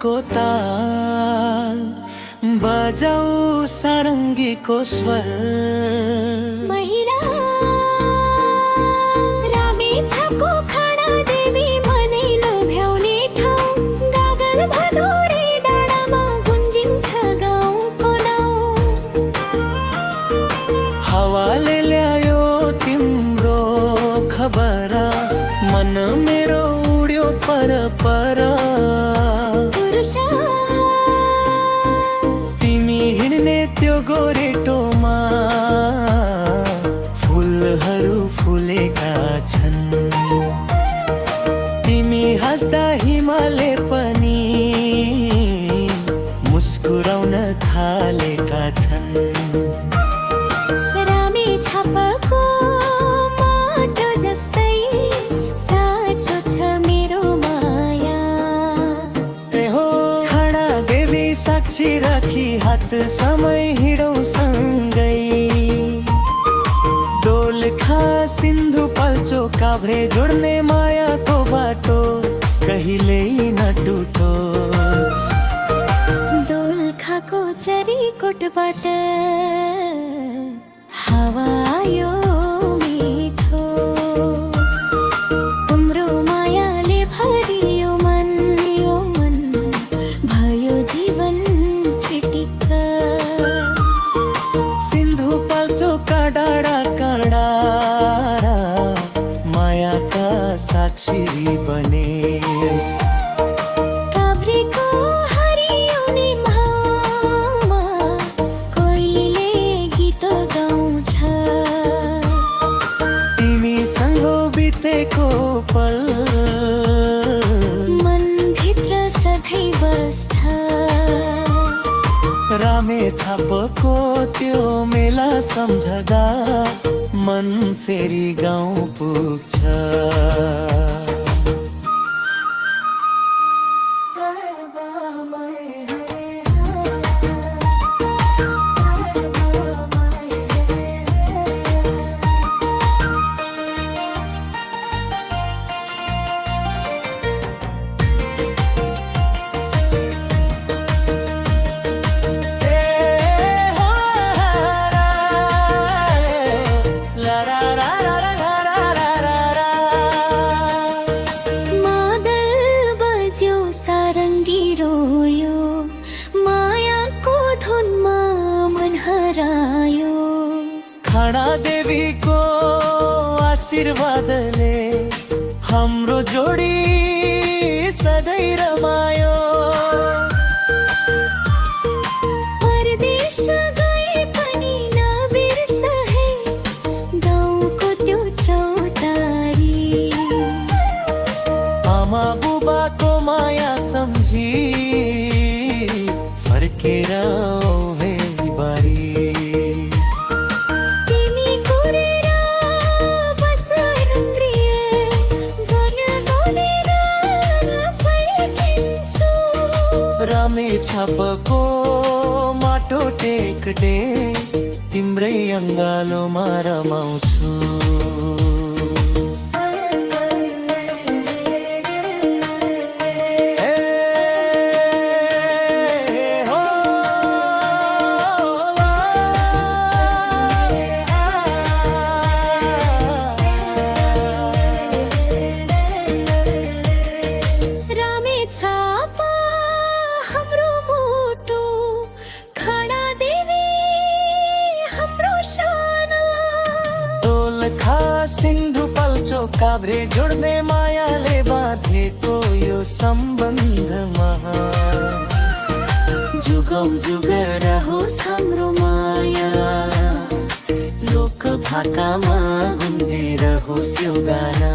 को ताल बजाऊ सारंगी को स्वर महिला रामेछापको खाना देवी मनै लोभ्याउने ठाउँ गागल भदौरे डाँडामा गुन्जिन्छ गाउँको नाउँ हावाले ल्यायो तिम्रो खबर मन मेरो उड्यो पर पर पुरुषा तिमी हिँड्ने त्यो गोरेटोमा फुलहरू फुलेका छन् तिमी हाँस्दा हिमालय पनि मुस्कुराउन थालेका छन् रामेछापको माटो जस्तै साँचो छ मेरो माया ए हो खडा देवी साक्षी राखी हात समय हिँडौँ सँगै दोलखा सिन्धुपाल्चोक काभ्रे जोड्ने मायाको बाटो कहिल्यै नटुटोस् दोलखाको चरीकोटबाट हावा आयो मिठो तिम्रो मायाले भरियो मन यो मन भयो जीवन छिटिक्क सिन्धुपाल्चोकका डाँडा काँडा मायाका साक्षी बने काभ्रेको हरियो निमामा कोहीले गीत गाउँछ तिमीसँग बितेको पल मनभित्र सधैँ बस्छ रामेछापको त्यो मेला सम्झदा मन फेरि गाउँ पुग्छ सारङ्गी रोयो मायाको धुनमा मन हरायो खडा देवीको आशीर्वादले हाम्रो जोडी सधैँ रमायो परदेश गए पनि नबिर्स है गाउँको त्यो चौतारी आमा बुबाको माया सम्झी फर्केर आऊ है बारी तिमी कुरेर बस इन्द्रिय गर्न बोलेर फर्किन्छु रामेछापको माटो टेक्ने तिम्रै अङ्गालोमा रमाउँछु रामेछापा हाम्रो मुटु खडा देवी हाम्रो शाना दोलखा सिन्धुपाल्चोक काभ्रे जोड्ने मायाले बाँधेको यो सम्बन्धमा जुगौँ जुग रहोस् हाम्रो माया लोक भाकामा गुन्जिरहोस् यो गाना